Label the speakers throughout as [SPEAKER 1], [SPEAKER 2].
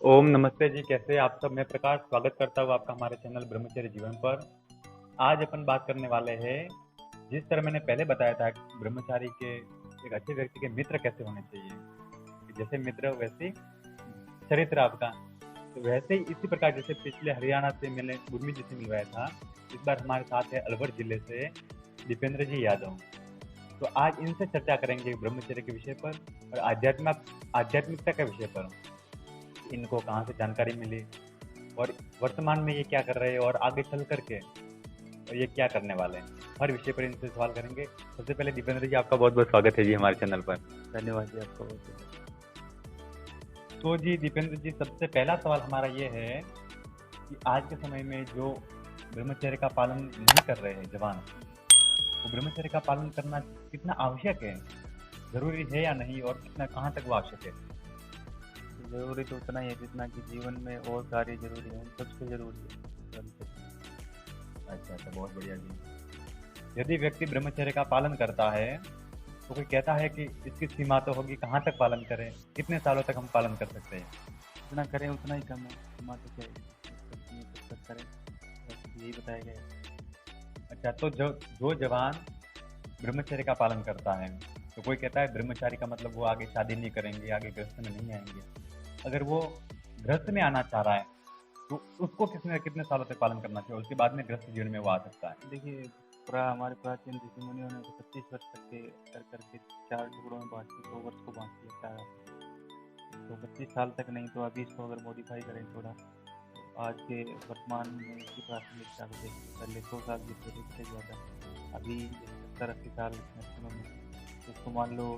[SPEAKER 1] ओम नमस्ते जी, कैसे हैं आप सब? मैं प्रकाश स्वागत करता हूँ आपका हमारे चैनल ब्रह्मचर्य जीवन पर। आज अपन बात करने वाले हैं, जिस तरह मैंने पहले बताया था कि ब्रह्मचारी के एक अच्छे व्यक्ति के मित्र कैसे होने चाहिए। कि जैसे मित्र वैसे ही चरित्र आपका। तो वैसे ही इसी प्रकार जैसे पिछले हरियाणा से मैंने उर्मी जी से मिलवाया था, इस बार हमारे साथ है अलवर जिले से दीपेंद्र जी यादव। तो आज इनसे चर्चा करेंगे ब्रह्मचर्य के विषय पर और आध्यात्मिकता के विषय पर। इनको कहाँ से जानकारी मिली और वर्तमान में ये क्या कर रहे हैं और आगे चल करके और ये क्या करने वाले हैं, हर विषय पर इनसे सवाल करेंगे। सबसे पहले दीपेंद्र जी, आपका बहुत बहुत स्वागत है जी हमारे चैनल पर।
[SPEAKER 2] धन्यवाद जी आपका बहुत।
[SPEAKER 1] तो जी दीपेंद्र जी, सबसे पहला सवाल हमारा ये है कि आज के समय में जो ब्रह्मचर्य का पालन नहीं कर रहे हैं जवान, वो ब्रह्मचर्य का पालन करना कितना आवश्यक है, जरूरी है या नहीं, और कितना कहाँ तक वो आवश्यक है?
[SPEAKER 2] ज़रूरी तो उतना ही है जितना कि जीवन में और कार्य जरूरी है, सबसे जरूरी है ब्रह्मचर्य।
[SPEAKER 1] अच्छा अच्छा, बहुत बढ़िया जी। यदि व्यक्ति ब्रह्मचर्य का पालन करता है तो कोई कहता है कि इसकी सीमा तो होगी, कहाँ तक पालन करें, कितने सालों तक हम पालन कर सकते हैं?
[SPEAKER 2] जितना करें उतना ही कम है, सीमा तो क्या है, तब तक करें, बस यही बताया गया है।
[SPEAKER 1] अच्छा, तो जो जवान ब्रह्मचर्य का पालन करता है, तो कोई कहता है ब्रह्मचारी का मतलब वो आगे शादी नहीं करेंगे, आगे गृहस्थ में नहीं आएंगे। अगर वो गृहस्थ में आना चाह रहा है तो उसको कितने कितने सालों तक पालन करना चाहिए, उसके बाद में गृहस्थ जीवन में वो आ सकता है?
[SPEAKER 2] देखिए, हमारे प्राचीन ऋषि मुनियों ने तो 25 वर्ष तक के कर करके 4 टुकड़ों में बांट के 100 वर्ष को बांट दिया था। तो 25 साल तक नहीं, तो अभी इसको अगर मॉडिफाई करें थोड़ा, तो आज के वर्तमान में इसकी प्राथमिकता को देखिए, पहले 100 साल की थे, इससे ज़्यादा अभी 70-80 साल मैक्सिमम है। तो उसको मान लो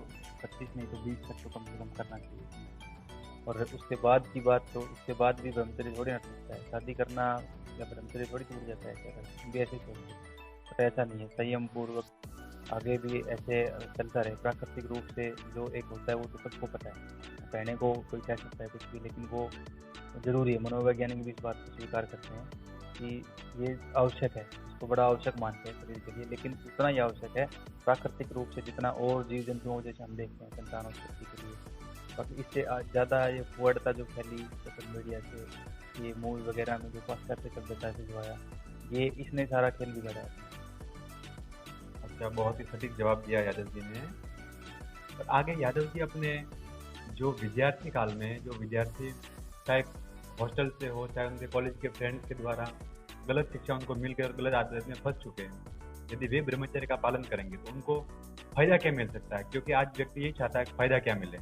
[SPEAKER 2] 25 नहीं तो 20 तक तो कम से कम करना चाहिए। और उसके बाद की बात, तो उसके बाद भी ब्रह्मचर्य थोड़ी ना टूटता है, शादी करना या ब्रह्मचर्य थोड़ी टूट जाता है, क्या हम भी ऐसे ही सोचते हैं, बट ऐसा नहीं है। संयम पूर्वक आगे भी ऐसे चलता रहे प्राकृतिक रूप से, जो एक होता है वो तो सबको पता है। कहने को कोई कह सकता है कुछ भी, लेकिन वो जरूरी है। मनोवैज्ञानिक भी इस बात को स्वीकार करते हैं कि ये आवश्यक है, इसको बड़ा आवश्यक मानते हैं शरीर के लिए, लेकिन उतना ही आवश्यक है प्राकृतिक रूप से जितना और जीव जंतुओं जैसे हम देखते हैं संतानोत्पत्ति के लिए। बाकी इससे ज़्यादा ये फुअड़ता जो फैली सोशल मीडिया से, ये मूवी वगैरह में जो पाश्चात्य सभ्यता से जो आया, ये इसने सारा खेल बिगाड़ा है।
[SPEAKER 1] अच्छा, बहुत ही सटीक जवाब दिया यादव जी ने। और आगे यादव जी अपने जो विद्यार्थी काल में, जो विद्यार्थी चाहे हॉस्टल से हो चाहे उनके कॉलेज के फ्रेंड्स के द्वारा गलत शिक्षा उनको मिलकर गलत आदत में फंस चुके हैं, यदि वे ब्रह्मचर्य का पालन करेंगे तो उनको फायदा क्या मिल सकता है? क्योंकि आज व्यक्ति यही चाहता है कि फायदा क्या मिले।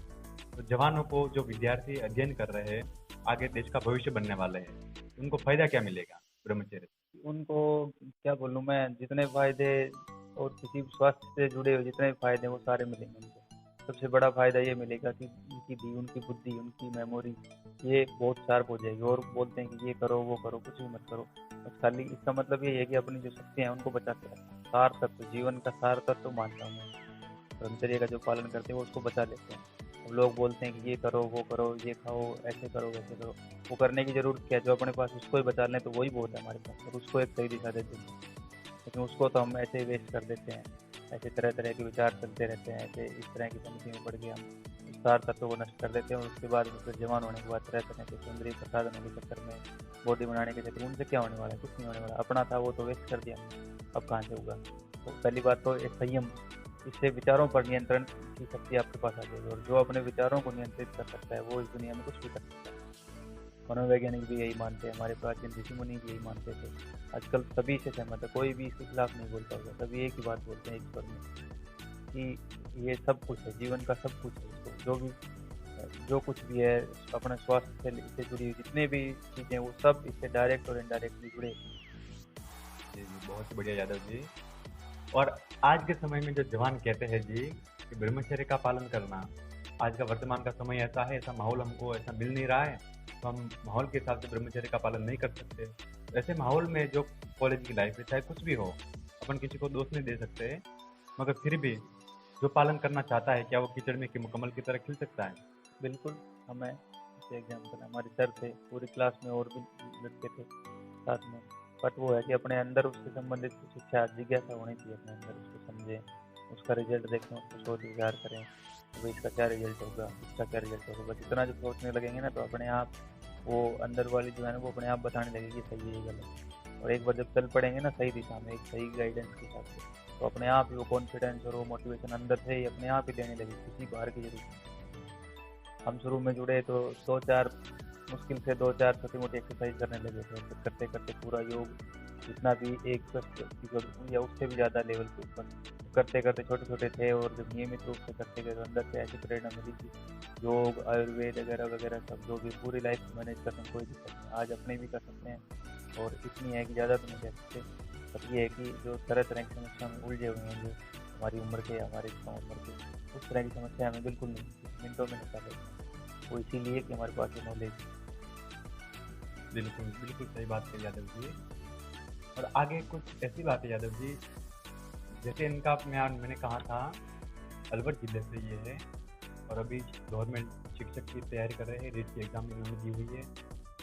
[SPEAKER 1] तो जवानों को, जो विद्यार्थी अध्ययन कर रहे हैं, आगे देश का भविष्य बनने वाले हैं, उनको फायदा क्या मिलेगा ब्रह्मचर्य से?
[SPEAKER 2] उनको क्या बोलूँ मैं, जितने फायदे और किसी भी स्वास्थ्य से जुड़े हुए जितने भी फायदे हैं वो सारे मिलेंगे उनको। सबसे बड़ा फायदा ये मिलेगा कि उनकी बुद्धि, उनकी मेमोरी ये बहुत शार्प हो जाएगी। और बोलते हैं कि ये करो वो करो, कुछ भी मत करो, बस खाली इसका मतलब ये है कि अपनी जो शक्तियाँ हैं उनको बचाते रखना। सार तत्व, जीवन का सार तत्व मानता हूँ मैं, ब्रह्मचर्य का जो पालन करते हैं वो उसको बचा लेते हैं। अब लोग बोलते हैं कि ये करो वो करो, ये खाओ, ऐसे करो वैसे करो, वो करने की जरूरत क्या है? जो अपने पास उसको ही बचा लें तो वही बहुत है हमारे पास, और उसको एक सही दिशा देते हैं। लेकिन उसको तो हम ऐसे ही वेस्ट कर देते हैं, ऐसे तरह तरह के विचार चलते रहते हैं, ऐसे इस तरह की समिति में पड़ के हम उस सार तत्व को नष्ट कर देते हैं। और उसके बाद फिर जवान होने के बाद तरह तरह के सौंदर्य प्रसाधनों के चक्कर में, बॉडी बनाने के चक्कर में, उनसे क्या होने वाला है? कुछ नहीं होने वाला। अपना था वो तो वेस्ट कर दिया, अब कहाँ से होगा? तो पहली बात तो एक संयम, इससे विचारों पर नियंत्रण की शक्ति आपके पास आ जाएगी। और जो अपने विचारों को नियंत्रित कर सकता है वो इस दुनिया में कुछ भी कर सकता है। मनोवैज्ञानिक भी यही मानते हैं, हमारे प्राचीन ऋषि मुनि भी यही मानते थे। आजकल सभी इससे सहमत है, कोई भी इसके खिलाफ नहीं बोलता होगा, सभी एक ही बात बोलते हैं ईश्वर में, कि ये सब कुछ है, जीवन का सब कुछ है। इसको जो कुछ भी है अपने स्वास्थ्य से जुड़ी हुई जितने भी चीज़ें, वो सब इससे डायरेक्ट और इनडायरेक्टली जुड़े।
[SPEAKER 1] जी जी, बहुत बढ़िया यादव जी। और आज के समय में जो जवान कहते हैं जी कि ब्रह्मचर्य का पालन करना, आज का वर्तमान का समय ऐसा है, ऐसा माहौल हमको ऐसा मिल नहीं रहा है, तो हम माहौल के हिसाब से ब्रह्मचर्य का पालन नहीं कर सकते। ऐसे माहौल में जो कॉलेज की लाइफ है, चाहे कुछ भी हो, अपन किसी को दोष नहीं दे सकते, मगर फिर भी जो पालन करना चाहता है, क्या वो कीचड़ में कि मुकम्मल की तरह खिल सकता है?
[SPEAKER 2] बिल्कुल। हमें जैसे एग्जाम्पल हमारे सर थे, पूरी क्लास में और भी लड़के थे साथ में, बट वो है कि अपने अंदर उससे संबंधित कुछ इच्छा जिज्ञासा होनी चाहिए अपने अंदर, उसको समझें, उसका रिजल्ट देखें, उसको सोच विचार करें कि भाई इसका क्या रिजल्ट होगा, इसका क्या रिजल्ट होगा। बस इतना जो सोचने लगेंगे ना, तो अपने आप वो अंदर वाली जो है ना वो अपने आप बताने लगेगी सही है ये गलत। और एक बार जब चल पड़ेंगे ना सही दिशा में, एक सही गाइडेंस के हिसाब से, तो अपने आप ही वो कॉन्फिडेंस और वो मोटिवेशन अंदर से ही अपने आप ही देने लगेगी, किसी बाहर की जरूरत नहीं। हम शुरू में जुड़े तो 2-4 मुश्किल से 2-4 छोटी मोटी एक्सरसाइज करने लगे थे, फिर करते करते पूरा योग जितना भी एक या उससे भी ज़्यादा लेवल के ऊपर करते करते छोटे छोटे थे। और जब नियमित रूप से करते गए तो अंदर से ऐसी प्रेरणा मिली कि योग आयुर्वेद वगैरह वगैरह सब जो भी पूरी लाइफ मैनेज करने में कोई दिक्कत नहीं, आज अपने भी कर सकते हैं। और इतनी है कि ज़्यादा तो नहीं कह सकते, पर ये है कि जो तरह तरह की समस्या में उलझे हुए हैं, जो हमारी उम्र के हमारी कम उम्र के, उस तरह की समस्या हमें बिल्कुल नहीं, कुछ मिनटों में निकाले। वो इसीलिए कि हमारे पास ये नॉलेज।
[SPEAKER 1] बिल्कुल बिल्कुल सही बात कही यादव जी। और आगे कुछ ऐसी बात है यादव जी, जैसे इनका मैंने कहा था अलवर जिले से ये है, और अभी गवर्नमेंट शिक्षक की तैयारी कर रहे हैं, रीट की एग्ज़ाम इन्होंने दी हुई है।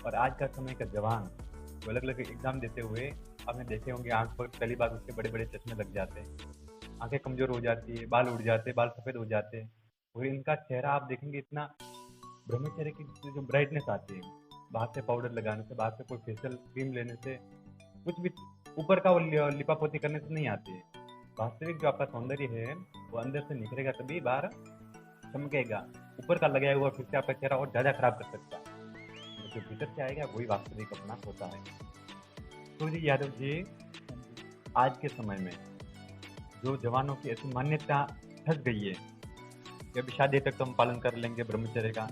[SPEAKER 1] और आज का समय का जवान वो अलग अलग एग्ज़ाम देते हुए आपने देखे होंगे, आंख पर पहली बार उसके बड़े बड़े चश्मे लग जाते हैं, आंखें कमज़ोर हो जाती है, बाल उड़ जाते हैं, बाल सफ़ेद हो जाते हैं। और इनका चेहरा आप देखेंगे इतना ब्रह्मचर्य की जो ब्राइटनेस आती है, बाहर से पाउडर लगाने से, बाहर से कोई फेशियल क्रीम लेने से, कुछ भी ऊपर का वो लिपापोती करने से नहीं आती है। वास्तविक जो आपका सौंदर्य है वो अंदर से निखरेगा तभी बाहर चमकेगा। ऊपर का लगाया हुआ फिर से आपका चेहरा और ज़्यादा खराब कर सकता है, जो भीतर से आएगा वही वास्तविक अपना होता है। तो जी यादव जी, आज के समय में जो जवानों की ऐसी मान्यता फंस गई है कि अभी शादी तक तो हम पालन कर लेंगे ब्रह्मचर्य का,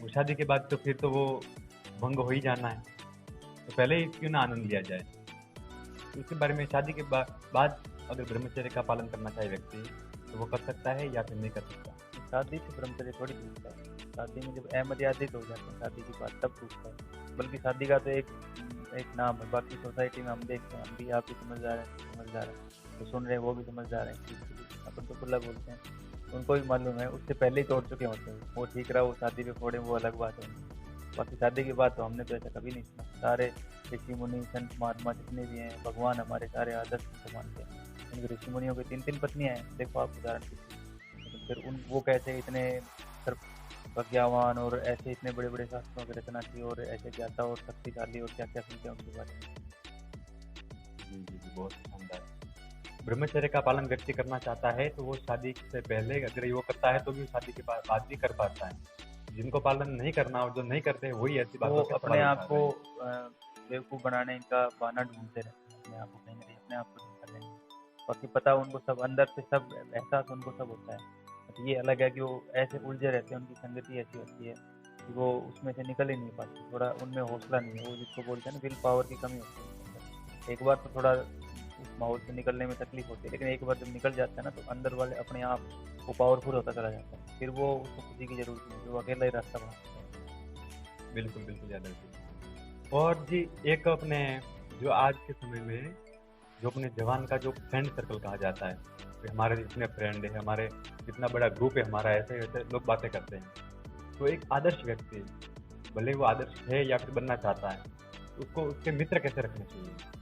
[SPEAKER 1] वो शादी के बाद तो फिर तो वो भंग हो ही जाना है, तो पहले ही क्यों ना आनंद लिया जाए। इसके बारे में शादी के बाद अगर ब्रह्मचर्य का पालन करना चाहे व्यक्ति तो वो कर सकता है या फिर नहीं कर सकता।
[SPEAKER 2] शादी से ब्रह्मचर्य थोड़ी टूटता है, शादी में जब अमर्यादित हो जाते हैं शादी के बाद तब टूटता है। बल्कि शादी का तो एक नाम है, बाकी सोसाइटी में हम देखते हैं, हम भी आप भी समझदार हैं, तो सुन रहे हैं वो भी समझदार हैं, अपन तो खुला बोलते हैं, उनको भी मालूम है उससे पहले ही तोड़ चुके होते हैं। वो ठीक रहा, वो शादी पे फोड़े वो अलग बात है, बाकी शादी के बाद तो हमने तो ऐसा कभी नहीं सुना। सारे ऋषि मुनि संत महात्मा जितने भी हैं, भगवान हमारे सारे आदर्श को मानते हैं। उनके ऋषि मुनियों की 3-3 पत्नियां हैं, देखो आप उदाहरण कीजिए। फिर वो कैसे इतने प्रज्ञावान और ऐसे इतने बड़े बड़े शास्त्रों की रचना की, और ऐसे ज्ञाता और शक्तिशाली, और क्या क्या सुनते हैं उनके बारे में।
[SPEAKER 1] जी, बहुत शानदार। ब्रह्मचर्य का पालन व्यक्ति करना चाहता है तो वो शादी से पहले अगर वो करता है तो भी शादी के बाद भी कर पाता है। जिनको पालन नहीं करना और जो नहीं करते वही ऐसी बातों
[SPEAKER 2] वो अपने आप को बेवकूफ़ बनाने का बहाना ढूंढते रहते हैं, अपने आप को कहीं ना कहीं अपने आप को कर लेंगे। बाकी पता उनको सब अंदर से, सब एहसास उनको सब होता है। तो ये अलग है कि वो ऐसे उलझे रहते हैं, उनकी संगति ऐसी होती है कि वो उसमें से निकल ही नहीं पाते, थोड़ा उनमें हौसला नहीं है, वो जिसको बोलते हैं ना विल पावर की कमी होती है। एक बार तो थोड़ा उस माहौल से निकलने में तकलीफ होती है, लेकिन एक बार जब निकल जाता है ना तो अंदर वाले अपने आप वो पावरफुल होता चला जाता है, फिर वो उसको किसी की जरूरत नहीं, वो अकेला ही रास्ता बनाता है।
[SPEAKER 1] बिल्कुल बिल्कुल यादव जी। और जी एक अपने जो आज के समय में जो अपने जवान का जो फ्रेंड सर्कल कहा जाता है, कि हमारे जितने फ्रेंड है, हमारे जितना बड़ा ग्रुप है हमारा, ऐसे ऐसे लोग बातें करते हैं। तो एक आदर्श व्यक्ति, भले वो आदर्श है या फिर बनना चाहता है, तो उसको उसके मित्र कैसे रखने चाहिए।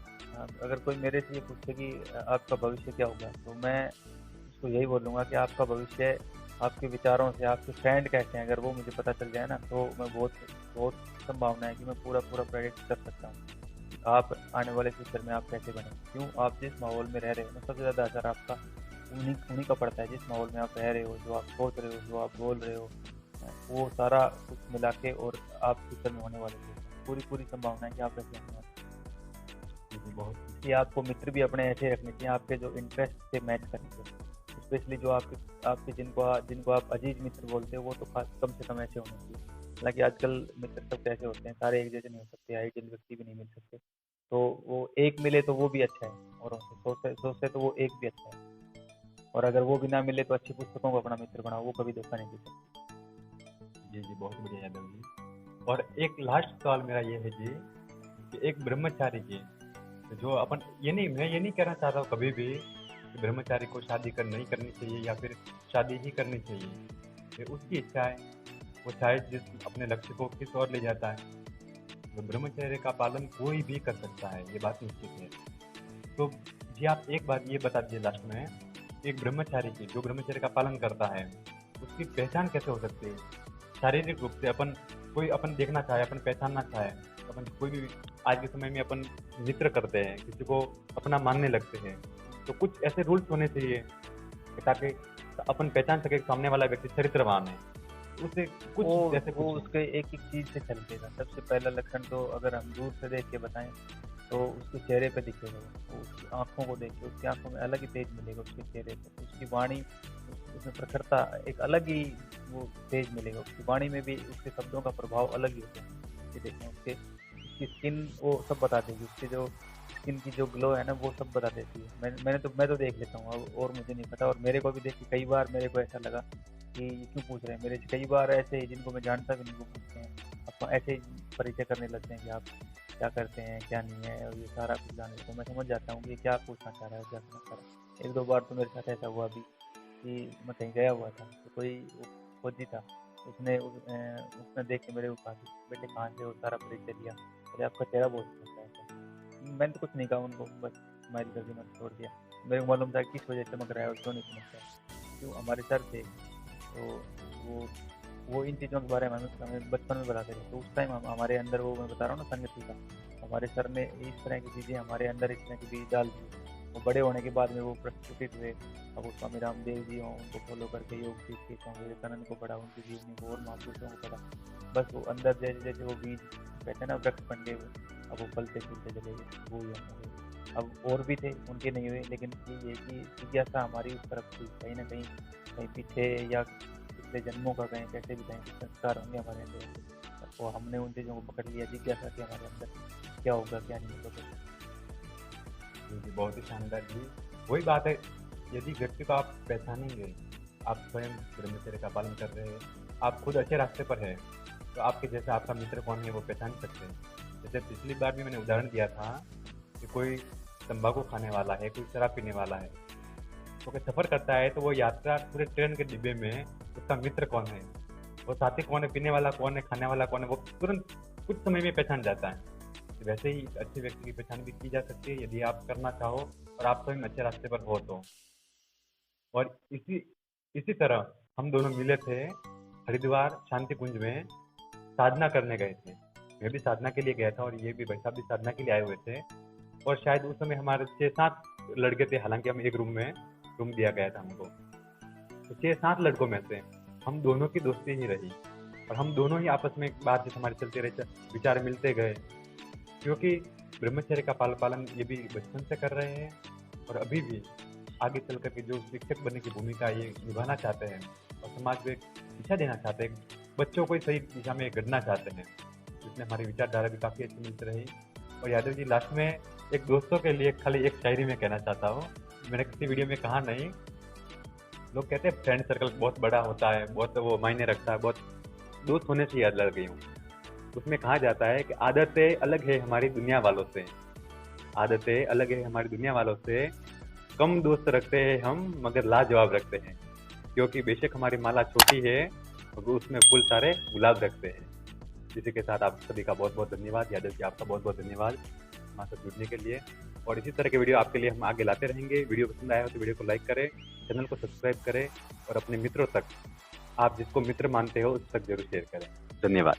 [SPEAKER 2] अगर कोई मेरे से ये पूछे कि आपका भविष्य क्या होगा, तो मैं उसको यही बोलूँगा कि आपका भविष्य आपके विचारों से, आपके फ्रेंड कैसे हैं, अगर वो मुझे पता चल जाए ना, तो मैं बहुत संभावना है कि मैं पूरा प्रेडिक्ट कर सकता हूँ आप आने वाले फ्यूचर में आप कैसे बने। क्यों, आप जिस माहौल में रह रहे हो ना, सबसे ज़्यादा असर आपका उन्हीं का पड़ता है जिस माहौल में आप रह रहे हो, जो आप सोच रहे हो, जो आप बोल रहे हो, वो सारा कुछ मिला के, और आप फ्यूचर में होने वाले पूरी संभावना है कि आप ऐसे होने वाले।
[SPEAKER 1] बहुत
[SPEAKER 2] कि आपको मित्र भी अपने ऐसे रखने चाहिए आपके जो इंटरेस्ट से मैच करेंगे, स्पेशली जो आपके जिनको आप अजीज मित्र बोलते हैं, वो तो कम से कम ऐसे होने चाहिए। हालांकि आजकल मित्र सब कैसे होते हैं, सारे एक जैसे नहीं हो सकते, आइडियल व्यक्ति भी नहीं मिल सकते, तो वो एक मिले तो वो भी अच्छा है, और सोचते तो वो एक भी अच्छा है, और अगर वो भी ना मिले तो अच्छी पुस्तकों को अपना मित्र बनाओ, वो कभी धोखा नहीं दे सकते।
[SPEAKER 1] जी, बहुत बढ़िया यादव जी। और एक लास्ट सवाल मेरा ये है जी, कि एक ब्रह्मचारी की जो अपन मैं ये नहीं कहना चाहता हूँ कभी भी कि ब्रह्मचारी को शादी नहीं करनी चाहिए या फिर शादी ही करनी चाहिए। फिर उसकी इच्छा है, वो चाहे जिस अपने लक्ष्य को किस ओर ले जाता है, तो ब्रह्मचर्य का पालन कोई भी कर सकता है, ये बात निश्चित है। तो जी आप एक बात ये बता दीजिए लास्ट में, एक ब्रह्मचारी की जो ब्रह्मचर्य का पालन करता है उसकी पहचान कैसे हो सकती है। शारीरिक रूप से अपन कोई अपन देखना चाहे, अपन पहचानना चाहे, अपन कोई भी आज के समय में अपन मित्र करते हैं, किसी को अपना मानने लगते हैं, तो कुछ ऐसे रूल्स होने चाहिए कि ताकि अपन पहचान सके कि सामने वाला व्यक्ति चरित्रवान है। उसे कुछ जैसे
[SPEAKER 2] वो
[SPEAKER 1] कुछ
[SPEAKER 2] उसके एक एक चीज से चलतेगा। सबसे पहला लक्षण तो अगर हम दूर से देख के बताएं तो उसके चेहरे पे दिखेगा, वो उसकी आंखों को देख के उसकी आंखों में अलग ही तेज मिलेगा, उसके चेहरे पे उसकी वाणी, उसमें प्रखरता एक अलग ही वो तेज मिलेगा, उसकी वाणी में भी उसके शब्दों का प्रभाव अलग ही होता है। ये देखें उसकी स्किन वो सब बता देगी, उसके जो स्किन की जो ग्लो है ना वो सब बता देती है। मैं तो देख लेता हूँ अब, और मुझे नहीं पता। और मेरे को भी देख के कई बार मेरे को ऐसा लगा कि ये क्यों पूछ रहे हैं मेरे से। कई बार ऐसे ही जिनको मैं जानता भी नहीं वो पूछते हैं, आपको ऐसे ही परिचय करने लगते हैं कि आप क्या करते हैं क्या नहीं है, और ये सारा कुछ जानने को मैं समझ जाता हूँ कि ये क्या पूछना चाह रहा है क्या करना चाह रहा है। एक दो बार तो मेरे साथ ऐसा हुआ भी कि मैं कहीं गया हुआ था, तो कोई फौजी था, उसने देख के मेरे को कहा कि बेटे कहाँ से, वो सारा परिचय दिया, अरे आपका चेहरा बहुत अच्छा है। मैंने तो कुछ नहीं कहा उनको, बस स्माइल करके मैंने छोड़ दिया। मेरे को मालूम था किस वजह से चमक रहा है और क्यों नहीं चमक रहा है। क्यों, हमारे सर थे तो वो इन चीज़ों के बारे में हमें बचपन में बताते थे, तो उस टाइम हमारे अंदर वो मैं बता रहा हूँ ना संगति का, हमारे सर ने इस तरह की चीज़ें हमारे अंदर इस तरह की बीज डाल दी। वो बड़े होने के बाद में वो प्रस्फुटित हुए। अब वो स्वामी रामदेव जी हों, उनको फॉलो करके योग सीख के स्वामी विवेकानंद को पढ़ा, उनकी जीवनी को और महापुरुषों को पढ़ा, बस वो अंदर जैसे जैसे वो बीज कहते हैं ना वृक्ष बन गए, अब वो फलते फूलते चले गए, वो ही हम हुए। अब और भी थे, उनके नहीं हुए, लेकिन ये कि जिज्ञासा हमारी उस तरफ थी कहीं ना कहीं, कहीं पीछे या पिछले जन्मों का कहीं कैसे भी कहीं संस्कार होंगे हमारे अंदर, तो हमने उन चीज़ों को पकड़ लिया। जिज्ञासा थी हमारे अंदर क्या होगा क्या नहीं होगा।
[SPEAKER 1] जी, बहुत ही शानदार जी। वही बात है, यदि व्यक्ति को आप पहचानेंगे, आप स्वयं ब्रह्मचर्य का पालन कर रहे हैं, आप खुद अच्छे रास्ते पर हैं, तो आपके जैसे आपका मित्र कौन है वो पहचान सकते हैं। जैसे पिछली बार भी मैंने उदाहरण दिया था कि कोई तंबाकू खाने वाला है, कोई शराब पीने वाला है, तो कोई सफ़र करता है तो वो यात्रा पूरे ट्रेन के डिब्बे में उसका मित्र कौन है, वो साथी कौन है, पीने वाला कौन है, खाने वाला कौन है, वो तुरंत कुछ समय में पहचान जाता है। तो वैसे ही अच्छे व्यक्ति की पहचान भी की जा सकती है यदि आप करना चाहो और आप स्वयं अच्छे रास्ते पर हो तो। और इसी इसी तरह हम दोनों मिले थे हरिद्वार शांति कुंज में, साधना करने गए थे। मैं भी साधना के लिए गया था और ये भी भाई साहब भी साधना के लिए आए हुए थे। और शायद उस समय हमारे 6-7 लड़के थे, हालांकि हम एक रूम दिया गया था हमको। तो 6-7 लड़कों में से हम दोनों की दोस्ती ही रही और हम दोनों ही आपस में बातचीत हमारे चलते रहे, विचार मिलते गए, क्योंकि ब्रह्मचर्य का पालन ये भी बचपन से कर रहे हैं और अभी भी आगे चल करके जो शिक्षक बनने की भूमिका ये निभाना चाहते हैं और समाज को एक दिशा देना चाहते हैं, बच्चों को सही दिशा में गढ़ना चाहते हैं, जिसमें हमारी विचारधारा भी काफ़ी अच्छी मिलती रही। और यादव जी, लास्ट में एक दोस्तों के लिए खाली एक शायरी में कहना चाहता हूँ, मैंने किसी वीडियो में कहा नहीं। लोग कहते हैं फ्रेंड सर्कल बहुत बड़ा होता है, बहुत वो मायने रखता है, बहुत दोस्त होने से याद लग गई हूँ। उसमें कहा जाता है कि आदतें अलग है हमारी दुनिया वालों से, आदतें अलग है हमारी दुनिया वालों से, कम दोस्त रखते हैं हम मगर लाजवाब रखते हैं, क्योंकि बेशक हमारी माला छोटी है मगर उसमें फूल सारे गुलाब रखते हैं। इसी के साथ आप सभी का बहुत बहुत धन्यवाद। यादव जी, आपका बहुत बहुत धन्यवाद हमारे साथ जुड़ने के लिए। और इसी तरह के वीडियो आपके लिए हम आगे लाते रहेंगे। वीडियो पसंद आया हो तो वीडियो को लाइक करें, चैनल को सब्सक्राइब करें और अपने मित्रों तक, आप जिसको मित्र मानते हो उस तक जरूर शेयर करें। धन्यवाद।